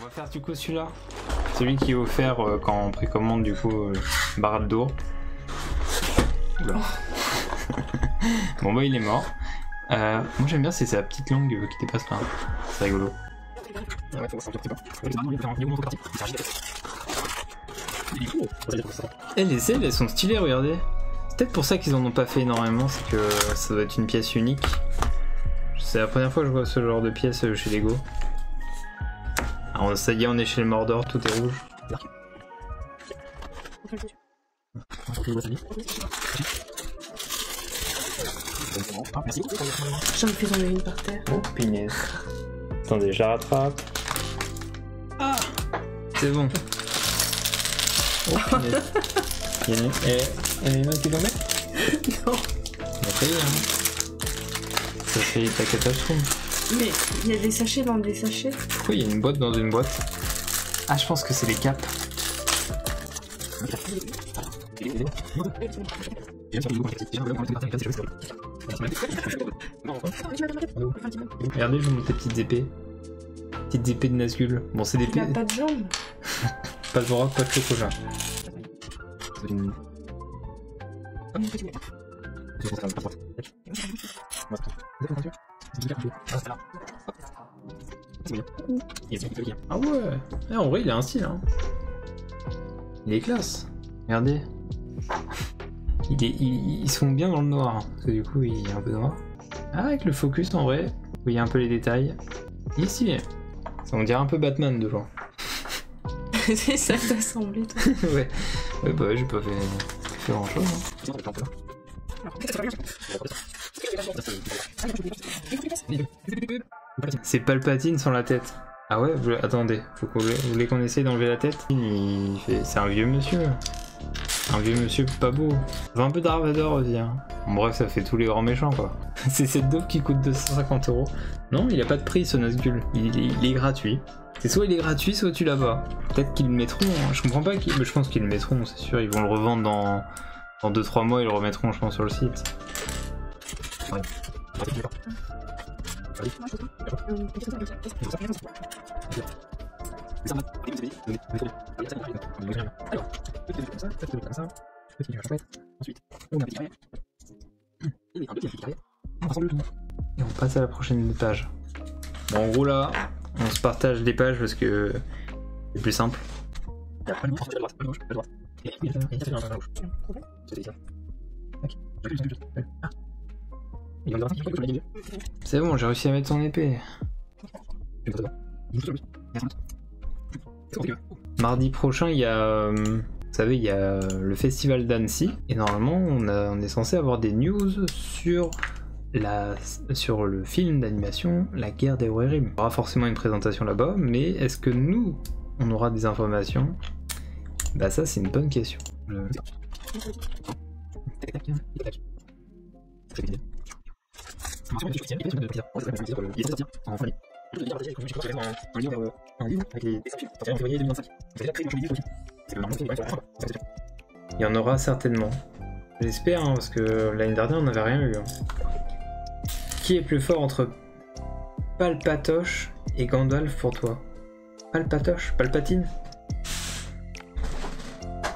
va faire du coup celui-là. Celui qui est offert quand on précommande du coup Barad d'Our. Oula. Bon bah il est mort. Moi j'aime bien c'est sa petite langue qui dépasse là. C'est rigolo. Et les ailes elles sont stylées, regardez. C'est peut-être pour ça qu'ils en ont pas fait énormément, c'est que ça doit être une pièce unique. C'est la première fois que je vois ce genre de pièce chez Lego. Alors ça y est, on est chez le Mordor, tout est rouge. J'en fais tomber une par terre. Oh punaise. Attendez, je la rattrape. Ah, c'est bon. Oh punaise. Il y en a une autre qui tombait? Non. Ça y est, hein. Ça fait ta catastrophe. Mais il y a des sachets dans des sachets. Pourquoi il y a une boîte dans une boîte? Ah, je pense que c'est les capes. Regardez, je vous montre tes petites épées. Petites épées de Nazgûl. Bon, c'est des épées. Il a pas de jambes. Pas de bras, pas de chocolat. Ah ouais, en vrai il a un style hein. Il est classe. Regardez. Ils sont bien dans le noir, hein, parce que du coup il est un peu noir. Ah, avec le focus en vrai, vous voyez un peu les détails. Il est stylé. Ça on dirait un peu Batman devant. C'est ça que t'as semblé toi. Ouais. Bah ouais, j'ai pas fait grand chose. Hein. C'est Palpatine sans la tête. Ah ouais, attendez, vous voulez qu'on essaye d'enlever la tête? C'est un vieux monsieur. Un vieux monsieur pas beau. Je veux un peu Darth Vader aussi. Hein. Bon, bref, ça fait tous les grands méchants quoi. C'est cette dope qui coûte 250 €. Non, il a pas de prix ce Nazgûl. Il est gratuit. C'est soit il est gratuit, soit tu l'as pas. Peut-être qu'ils le mettront. Hein. Je comprends pas mais je pense qu'ils le mettront, c'est sûr. Ils vont le revendre dans 2-3 mois, ils le remettront, je pense, sur le site. Ouais. Et on passe à la prochaine page. Bon, en gros là, on se partage les pages parce que c'est plus simple. C'est bon, j'ai réussi à mettre son épée. Mardi prochain, il y a, vous savez, il y a le festival d'Annecy et normalement, on est censé avoir des news sur le film d'animation La Guerre des Rohirrim. Il y aura forcément une présentation là-bas, mais est-ce que nous, on aura des informations? Bah ça, c'est une bonne question. Il y en aura certainement. J'espère, hein, parce que l'année dernière on n'avait rien eu. Hein. Qui est plus fort entre Palpatoche et Gandalf pour toi? Palpatoche? Palpatine?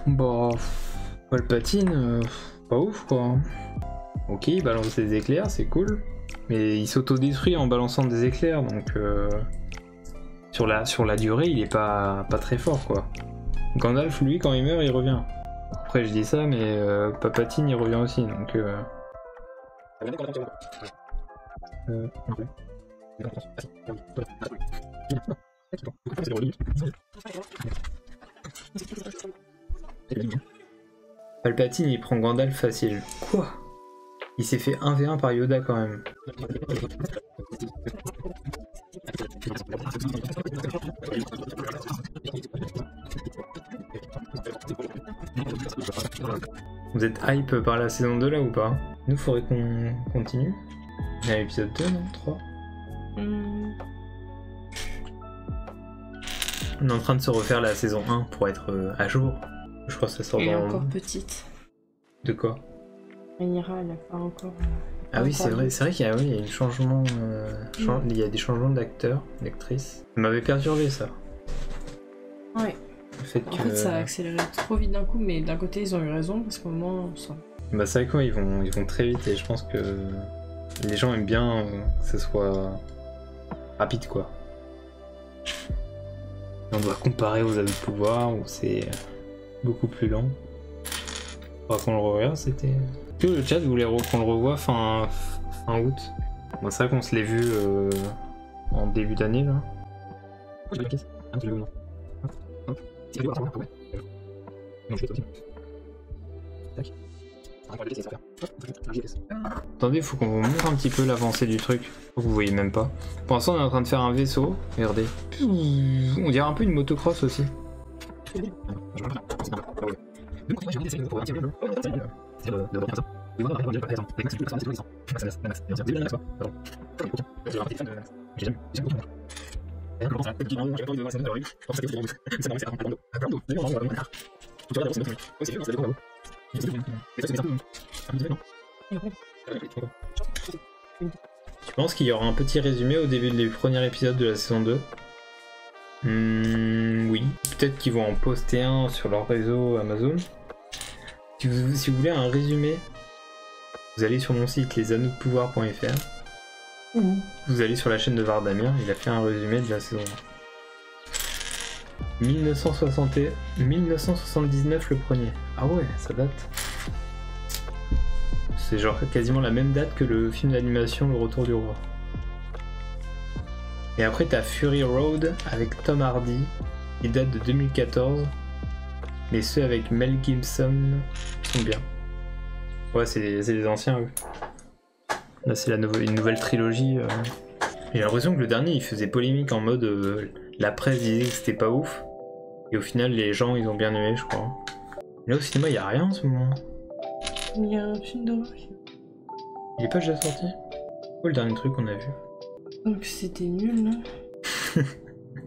Bon, Palpatine, pas ouf quoi. Ok, il balance des éclairs, c'est cool. Mais il s'autodétruit en balançant des éclairs, donc sur la durée, il est pas très fort quoi. Gandalf, lui, quand il meurt, il revient. Après, je dis ça, mais Palpatine, il revient aussi, donc. Palpatine, il prend Gandalf facile. Quoi? Il s'est fait 1v1 par Yoda quand même. Vous êtes hype par la saison 2 là ou pas? Nous, faudrait qu'on continue. Il y a l'épisode 2, non? 3 On est en train de se refaire la saison 1 pour être à jour. Je crois que ça sort Elle est dans... encore petite. De quoi? Rhaenyra, elle a pas encore... Ah oui, c'est vrai qu'il y a, il y a un changement, il y a des changements d'acteurs, d'actrices. Ça m'avait perturbé ça. Ouais. Le fait En que... fait, ça a accéléré trop vite d'un coup, mais d'un côté, ils ont eu raison, parce qu'au moins, ça... Bah c'est vrai quoi, ils vont très vite et je pense que les gens aiment bien que ce soit rapide quoi. Et on doit comparer aux anneaux de pouvoir où c'est beaucoup plus lent. Faudra qu'on le revoie, c'était... Est-ce que le chat voulait qu'on le revoie fin août? Bon, c'est vrai qu'on se l'est vu en début d'année là. Attendez, faut qu'on vous montre un petit peu l'avancée du truc. Vous voyez même pas. Pour l'instant, on est en train de faire un vaisseau. Regardez. On dirait un peu une motocross aussi. Tu penses qu'il y aura un petit résumé au début du premier épisode de la saison 2? Oui. Peut-être qu'ils vont en poster un sur leur réseau Amazon. Si vous voulez un résumé, vous allez sur mon site lesanneauxdepouvoir.fr ou vous allez sur la chaîne de Vardamir, il a fait un résumé de la saison 1. 1979 le premier. Ah ouais, ça date. C'est genre quasiment la même date que le film d'animation Le Retour du Roi. Et après t'as Fury Road avec Tom Hardy, qui date de 2014. Mais ceux avec Mel Gibson sont bien. Ouais, c'est les anciens, eux. Là, c'est une nouvelle trilogie. J'ai l'impression que le dernier, il faisait polémique en mode... la presse disait que c'était pas ouf. Et au final, les gens, ils ont bien aimé, je crois. Mais là, au cinéma, il y a rien en ce moment. Il y a un film d'horreur. Il est pas déjà sorti? C'est quoi le dernier truc qu'on a vu? Donc c'était nul, là.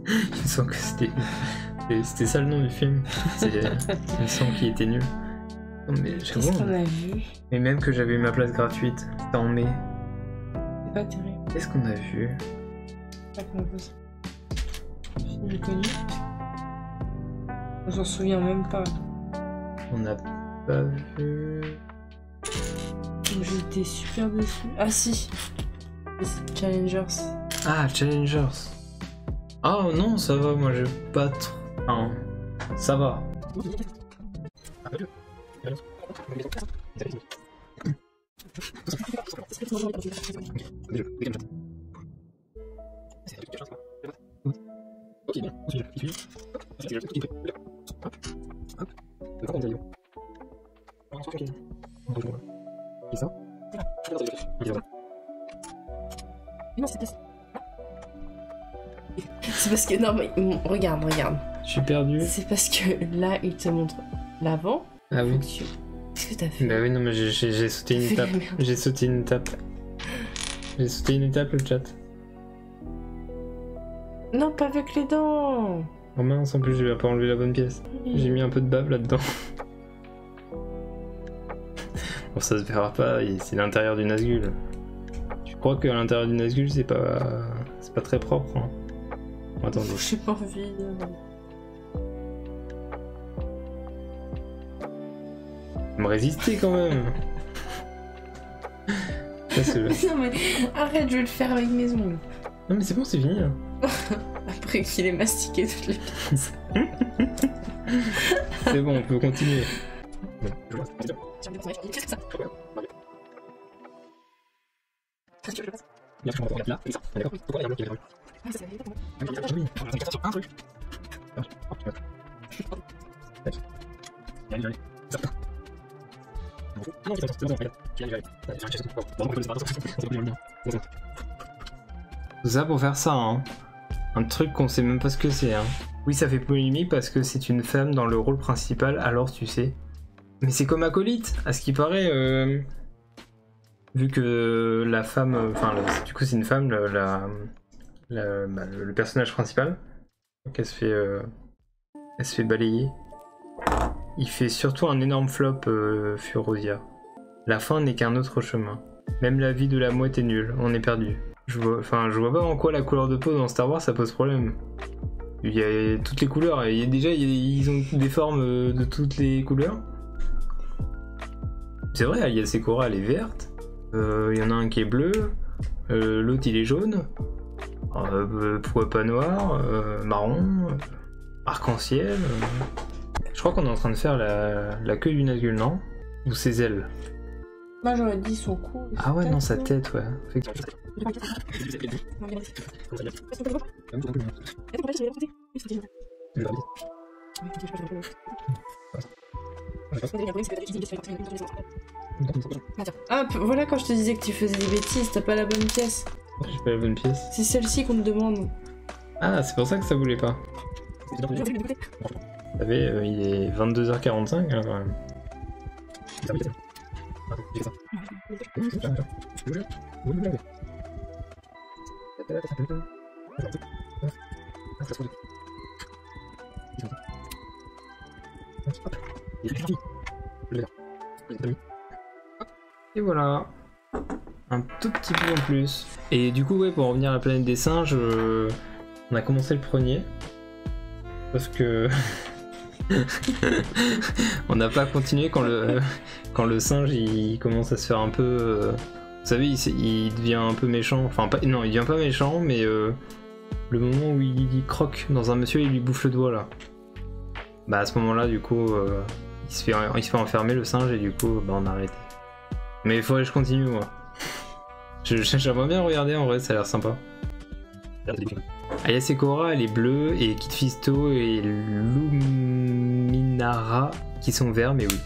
Il me semble que c'était ça le nom du film. Il me semble qu'il était nul. Non, mais Qu'est-ce qu'on a vu? Mais même que j'avais eu ma place gratuite, c'était en mai. C'est pas terrible. Qu'est-ce qu'on a vu? Pas comment on fait ça. Film connu. On s'en souvient même pas. On n'a pas vu... J'étais super déçu. Ah si, Challengers. Ah, Challengers. Ah non, ça va, moi j'ai pas trop... Enfin, ça va. C'est parce que non mais regarde. Je suis perdu. C'est parce que là il te montre l'avant. Ah oui. Qu'est-ce que t'as fait? Bah oui, non mais j'ai sauté une étape. J'ai sauté une étape. J'ai sauté une étape, le chat. Non, pas avec les dents. Oh mince, en plus je vais pas enlever la bonne pièce. J'ai mis un peu de bave là-dedans. Bon, ça se verra pas, c'est l'intérieur du Nazgûl. Je crois qu'à l'intérieur du Nazgûl c'est pas très propre. Hein. Bon, attendez. J'ai pas envie de... Me résister quand même. Ça, non mais arrête, je vais le faire avec mes ongles. Non mais c'est bon, c'est fini. Hein. Après qu'il ait mastiqué toutes les pièces. C'est bon, on peut continuer. Tout ça pour faire ça, hein. Un truc qu'on sait même pas ce que c'est, hein. Oui, ça fait polémique parce que c'est une femme dans le rôle principal, alors tu sais. Mais c'est comme Acolyte, à ce qui paraît, vu que la femme, enfin, du coup c'est une femme, le personnage principal, donc elle se fait balayer. Il fait surtout un énorme flop, Furosia. La fin n'est qu'un autre chemin. Même la vie de la mouette est nulle, on est perdu. Je vois pas en quoi la couleur de peau dans Star Wars ça pose problème. Il y a toutes les couleurs. Et déjà, ils ont des formes de toutes les couleurs. C'est vrai, il y a Sakura, elle est verte. Il y en a un qui est bleu. L'autre, il est jaune. Pourquoi pas noir, marron, arc-en-ciel. Je crois qu'on est en train de faire la queue du Nazgûl, non? Ou ses ailes? Moi j'aurais dit son cou. Ah ouais, non, sa tête, ouais. Ah, voilà quand je te disais que tu faisais des bêtises, t'as pas la bonne pièce. J'ai pas la bonne pièce. C'est celle-ci qu'on te demande. Ah, c'est pour ça que ça voulait pas. Vous savez, il est 22h45 hein, quand même. Et voilà, un tout petit peu en plus. Et du coup, ouais, pour revenir à la planète des singes, on a commencé le premier. Parce que on n'a pas continué quand le singe il commence à se faire un peu. Vous savez, il devient un peu méchant. Enfin, non, il devient pas méchant, mais le moment où il croque dans un monsieur et il lui bouffe le doigt là. Bah à ce moment-là, du coup, il se fait enfermer le singe et du coup, bah on a arrêté. Mais il faudrait que je continue moi. J'aimerais bien regarder en vrai, ça a l'air sympa. Aya Sakura, elle est bleue, et Kid Fisto et Luminara qui sont verts, mais oui.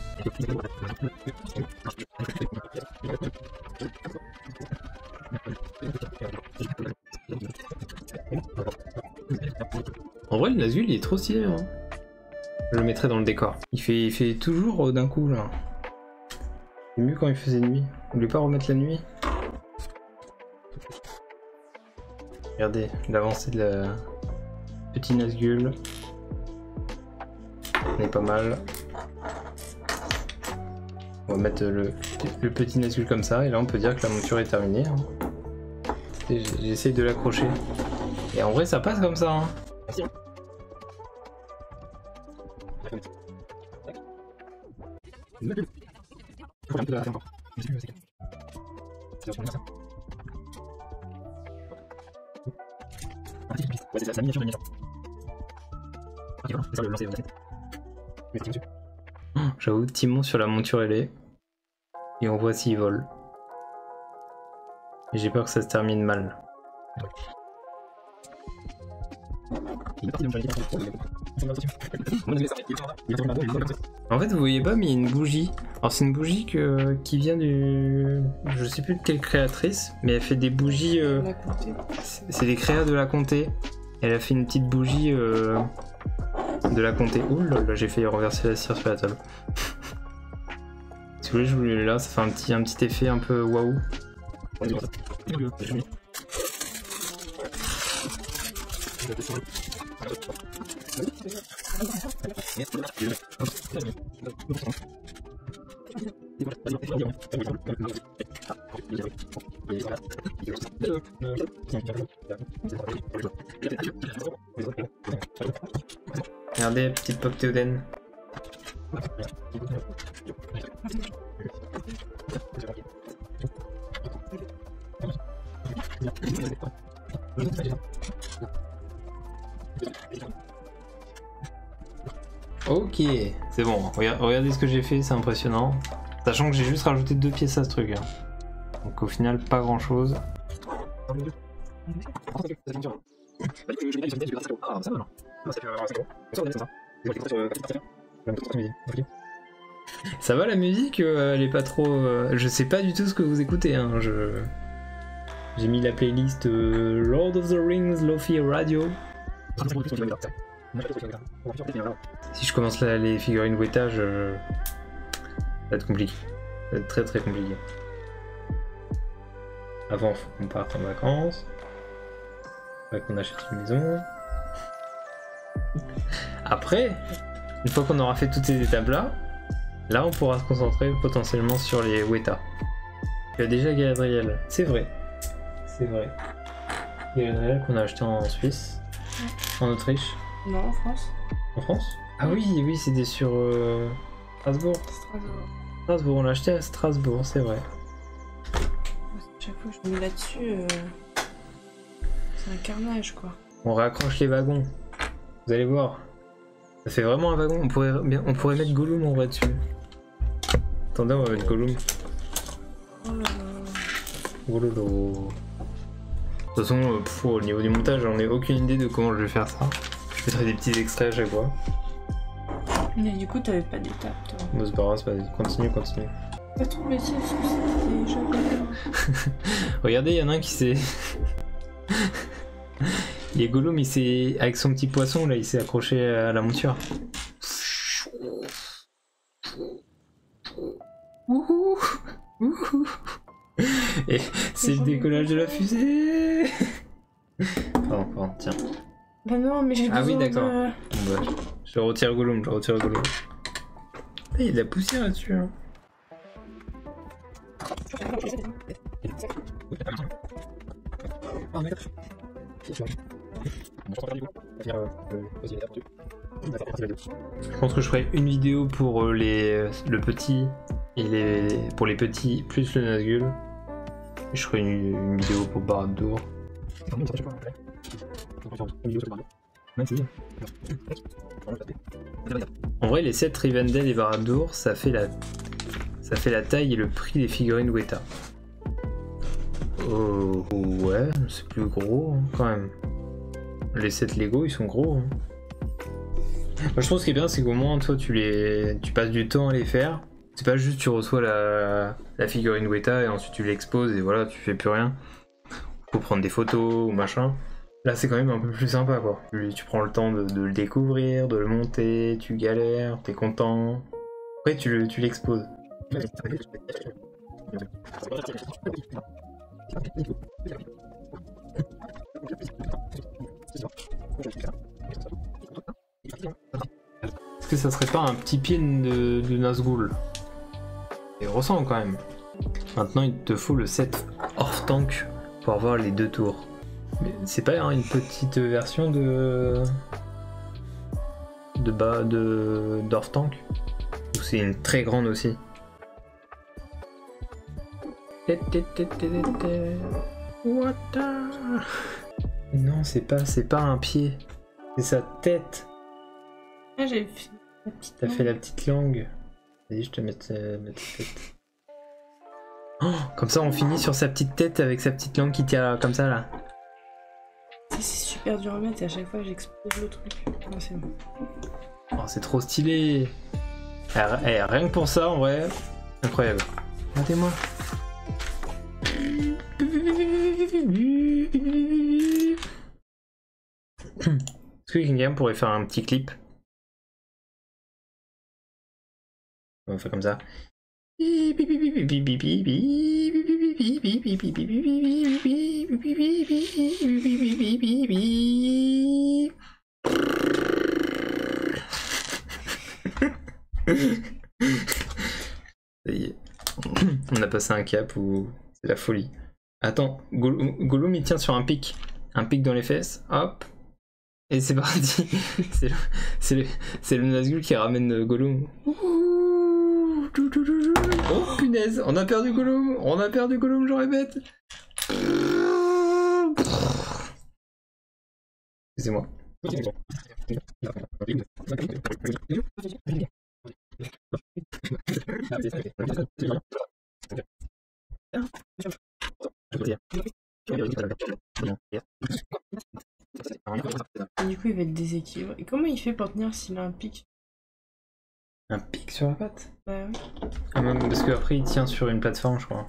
En vrai, le Nazgûl, il est trop stylé. Hein. Je le mettrai dans le décor. Il fait toujours d'un coup, là. C'est mieux quand il faisait nuit. Vous voulez pas remettre la nuit? Regardez l'avancée de la petite Nazgûl. On est pas mal. On va mettre le petit Nazgûl comme ça et là on peut dire que la monture est terminée. Hein. J'essaye de l'accrocher. Et en vrai ça passe comme ça. Hein. Ouais, c'est la miniature de miniature. Ok, voilà, c'est ça le lancer de la tête. J'avoue, Timon sur la monture elle est. Et on voit s'il vole. Et j'ai peur que ça se termine mal. En fait, vous voyez pas, mais il y a une bougie. Alors, c'est une bougie qui vient du. Je sais plus de quelle créatrice, mais elle fait des bougies. C'est des créas de la comté. Elle a fait une petite bougie de la comté. Ouh là là, j'ai failli renverser la cire sur la table. Si vous voulez, je voulais là, ça fait un petit effet un peu waouh. Regardez, petite pop théoden. Ok, c'est bon. Regardez ce que j'ai fait, c'est impressionnant. Sachant que j'ai juste rajouté 2 pièces à ce truc. Hein. Donc au final, pas grand chose. Ça va la musique, elle est pas trop. Je sais pas du tout ce que vous écoutez. Hein. J'ai mis la playlist Lord of the Rings Lofi Radio. Si je commence là les figurines Weta, ça va être compliqué. Ça va être très très compliqué. Avant, faut qu'on parte en vacances. Faut qu'on achète une maison. Après, une fois qu'on aura fait toutes ces étapes là, on pourra se concentrer potentiellement sur les Weta. Tu as déjà Galadriel, c'est vrai. C'est vrai. Galadriel qu'on a acheté en Suisse, en Autriche. Non, en France. En France? Ah oui, oui, c'était sur Strasbourg. Strasbourg. Strasbourg, on l'a acheté à Strasbourg, c'est vrai. Chaque fois que je me mets là-dessus, c'est un carnage quoi. On raccroche les wagons. Vous allez voir. Ça fait vraiment un wagon. On pourrait mettre Gollum en vrai dessus. Attendez, on va mettre Gollum. Oh là là. Gololo. De toute façon, au niveau du montage, j'en ai aucune idée de comment je vais faire ça. Je mettrai des petits extraits à chaque fois. Mais du coup, t'avais pas d'étape toi. Bon, c'est pas grave, c'est pas... Continue. T'as trouvé ça parce que c'était déjà bien. Regardez, il y en a un qui s'est... Il est Gollum, il s'est... Avec son petit poisson, là, il s'est accroché à la monture. Wouhou. Wouhou. Et c'est le décollage de la fusée. Pardon, tiens. Bah non, mais j'ai besoin Ah oui, d'accord. de... Bon, bah, je retire Gollum. Il y a de la poussière là-dessus. Hein. Je pense que je ferai une vidéo pour le petit et pour les petits plus le Nazgûl. Et je ferai une vidéo pour Barad-dûr. En vrai, les 7 Rivendell et Barad-dûr, ça fait la taille et le prix des figurines Weta. Oh ouais, c'est plus gros hein, quand même. Les 7 Lego, ils sont gros. Hein. Moi, je pense ce qui est bien, c'est qu'au moins, toi, tu passes du temps à les faire. C'est pas juste tu reçois la figurine Weta et ensuite tu l'exposes et voilà, tu fais plus rien. Faut prendre des photos ou machin. Là, c'est quand même un peu plus sympa, quoi. Tu prends le temps de le découvrir, de le monter, tu galères, t'es content. Après, tu l'exposes. Est-ce que ça serait pas un petit pied de Nazgûl? Il ressemble quand même. Maintenant, il te faut le set hors tank pour avoir les 2 tours. Mais c'est pas une petite version d'Orf Tank? Ou c'est une très grande aussi? Non, c'est pas un pied. C'est sa tête. Ah, j'ai fait la petite... T'as fait la petite langue. Vas-y, je te mets ma petite tête. Oh, comme ça, on finit sur sa petite tête avec sa petite langue qui tient comme ça là. C'est super dur à mettre et à chaque fois j'explose le truc. Ah, c'est bon. Oh, c'est trop stylé. Rien que pour ça, en vrai, incroyable. Regardez-moi. Est-ce que quelqu'un pourrait faire un petit clip? On va faire comme ça. Ça y est. On a passé un cap où c'est la folie. Attends, Gollum il tient sur un pic dans les fesses, hop, et c'est parti. c'est le Nazgûl qui ramène Gollum. Oh punaise, on a perdu Gollum, je répète. Excusez-moi. Et du coup, il va être déséquilibré. Et comment il fait pour tenir s'il a un pic? Un pic sur la patte? Bah oui. Ah, même parce qu'après il tient sur une plateforme, je crois.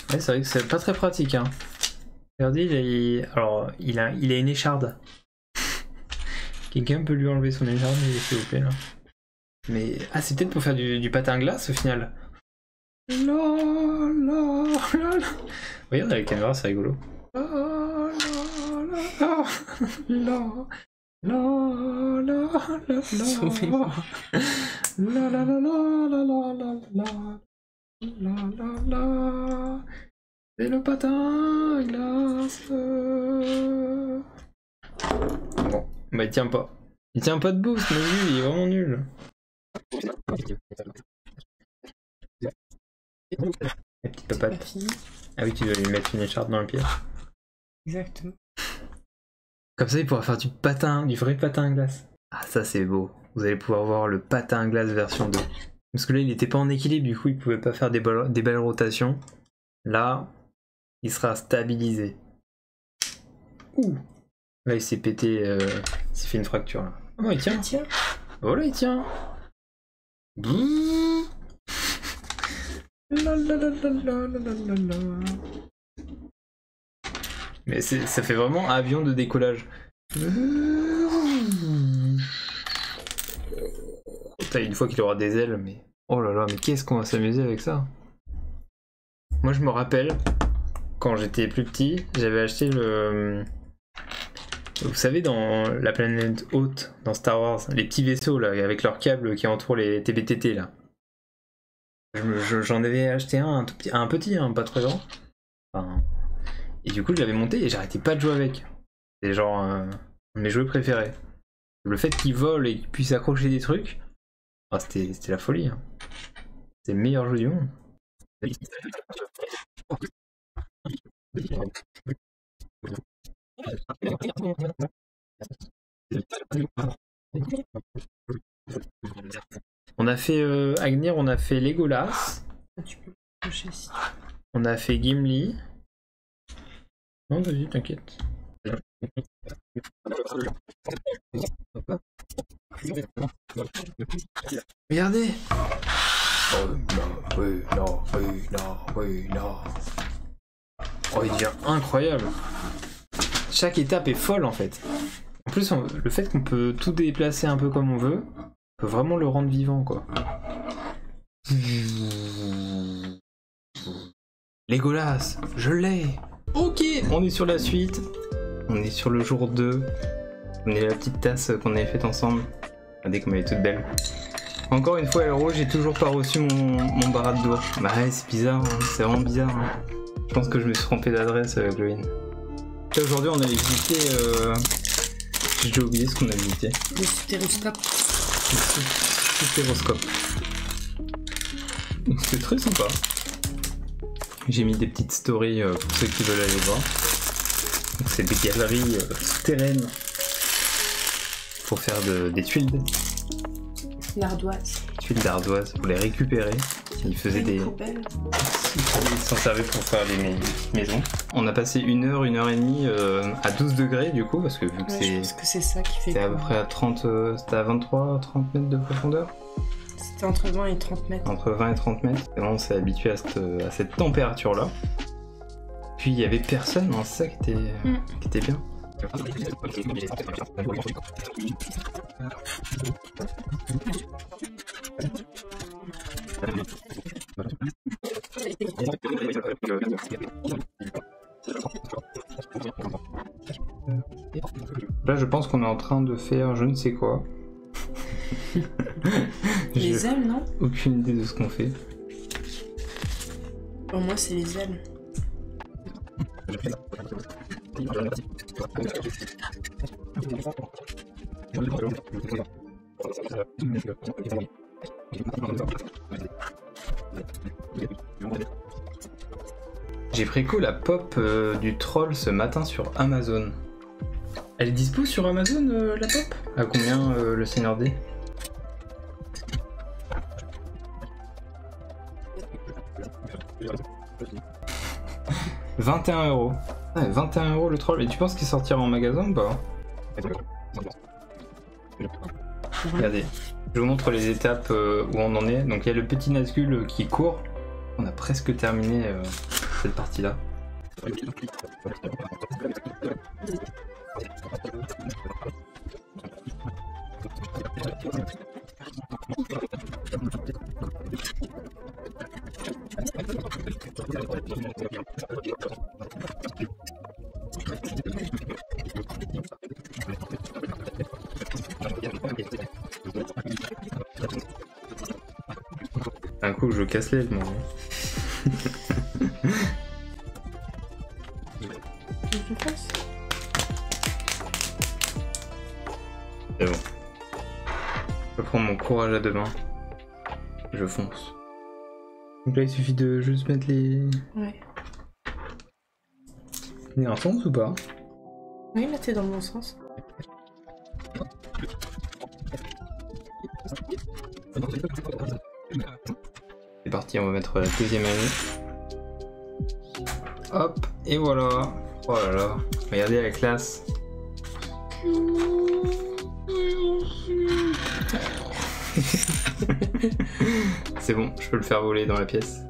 Ouais, c'est vrai que c'est pas très pratique, hein. Regardez, il a une écharde. Quelqu'un peut lui enlever son écharde, s'il vous plaît, là. Mais... Ah, c'est peut-être pour faire du patin glace, au final. Regarde la caméra, c'est rigolo. Sauvez-moi. C'est le patin glace. Bon, bah il tient pas. Il tient pas de boost, mais lui, il est vraiment nul. La petite papate. Ah oui, tu dois lui mettre une écharpe dans le pied. Exactement. Comme ça, il pourra faire du patin, du vrai patin à glace. Ah, ça c'est beau. Vous allez pouvoir voir le patin à glace version 2. Parce que là, il était pas en équilibre, du coup, il pouvait pas faire des belles rotations. Là, il sera stabilisé. Ouh. Là, il s'est pété, il s'est fait une fracture là. Oh, il tient. Oh là, il tient. Mais ça fait vraiment avion de décollage. Putain, une fois qu'il aura des ailes, mais... Oh là là, mais qu'est-ce qu'on va s'amuser avec ça? Moi, je me rappelle, quand j'étais plus petit, j'avais acheté le... Vous savez, dans la planète haute, dans Star Wars, les petits vaisseaux, là, avec leurs câbles qui entourent les TBTT, là. J'en avais acheté un petit, pas très grand. Enfin... Et du coup, je l'avais monté et j'arrêtais pas de jouer avec. C'est genre un de mes jeux préférés. Le fait qu'il vole et qu'il puisse accrocher des trucs, oh, c'était la folie. Hein. C'est le meilleur jeu du monde. On a fait Agnir, on a fait Legolas. Tu peux coucher si tu veux. On a fait Gimli. Non, vas-y, t'inquiète. Regardez. Oh, il devient incroyable. Chaque étape est folle en fait. En plus, le fait qu'on peut tout déplacer un peu comme on veut, on peut vraiment le rendre vivant quoi. Legolas, je l'ai. Ok, on est sur la suite. On est sur le jour 2. On est la petite tasse qu'on avait faite ensemble. Regardez comme elle est toute belle. Encore une fois, Elro, j'ai toujours pas reçu mon barat d'ours. Bah ouais, c'est bizarre, hein. C'est vraiment bizarre. Hein. Je pense que je me suis trompé d'adresse, Chloé. Aujourd'hui, on a visité... J'ai oublié ce qu'on a visité. Le stéroscope. Le stéroscope. C'était très sympa. J'ai mis des petites stories pour ceux qui veulent aller voir. C'est des galeries souterraines pour faire des tuiles. L'ardoise. Tuiles d'ardoise pour les récupérer. Ils faisaient des... Ils s'en servaient pour faire des maisons. On a passé 1 heure, 1 heure et demie à 12 degrés du coup, parce que vu que ouais, je pense que c'est ça qui fait. C'était à peu près à 30, c'était à 23, 30 mètres de profondeur. C'était entre 20 et 30 mètres. Entre 20 et 30 mètres. Et on s'est habitué à cette température-là. Puis il y avait personne, hein, c'est ça qui était bien. Là, je pense qu'on est en train de faire je ne sais quoi. Les ailes, non? Aucune idée de ce qu'on fait. Pour moi, c'est les ailes. J'ai préco la pop du troll ce matin sur Amazon. Elle est dispo sur Amazon la pop? À combien le Seigneur D? « 21 €. Ouais, 21 € le troll. Et tu penses qu'il sortira en magasin ou pas? Regardez, je vous montre les étapes où on en est. Donc il y a le petit Nazgûl qui court. On a presque terminé cette partie-là. Un coup je casse l'aile moi. C'est bon. prends mon courage à deux mains. Je fonce. Donc là il suffit de juste mettre les... Ouais. Les garçons ou pas? Oui, là t'es dans le bon sens. C'est parti, on va mettre la deuxième année. Hop, et voilà. Oh là là, regardez la classe. C'est bon, je peux le faire voler dans la pièce.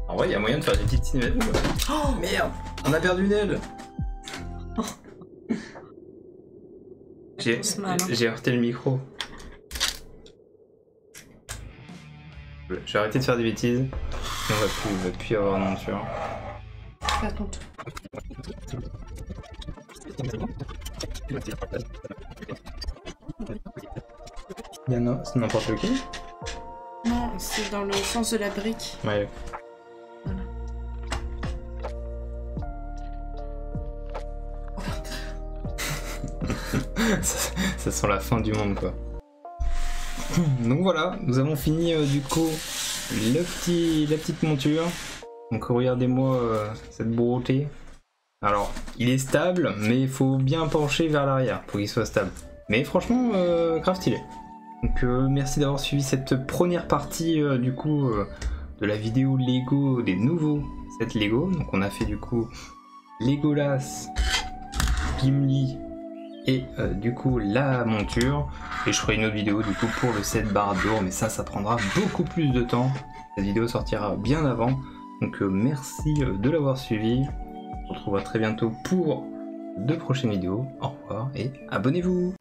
En vrai, il y a moyen de faire des petites cinématiques. Oh merde, on a perdu une aile. J'ai heurté le micro. J'ai arrêté de faire des bêtises. On va plus avoir de monture. Fais attention. Il y en a, c'est n'importe lequel. Non, c'est dans le sens de la brique. Ouais. Voilà. ça sent la fin du monde quoi. Donc voilà, nous avons fini du coup la petite monture. Donc regardez-moi cette beauté. Alors il est stable mais il faut bien pencher vers l'arrière pour qu'il soit stable. Mais franchement grave stylé. Donc merci d'avoir suivi cette première partie du coup de la vidéo Lego des nouveaux sets Lego. Donc on a fait du coup Legolas, Gimli et du coup la monture. Et je ferai une autre vidéo du coup pour le set Barad-dûr, mais ça prendra beaucoup plus de temps. Cette vidéo sortira bien avant. Donc merci de l'avoir suivi. On se retrouvera très bientôt pour de prochaines vidéos. Au revoir et abonnez-vous.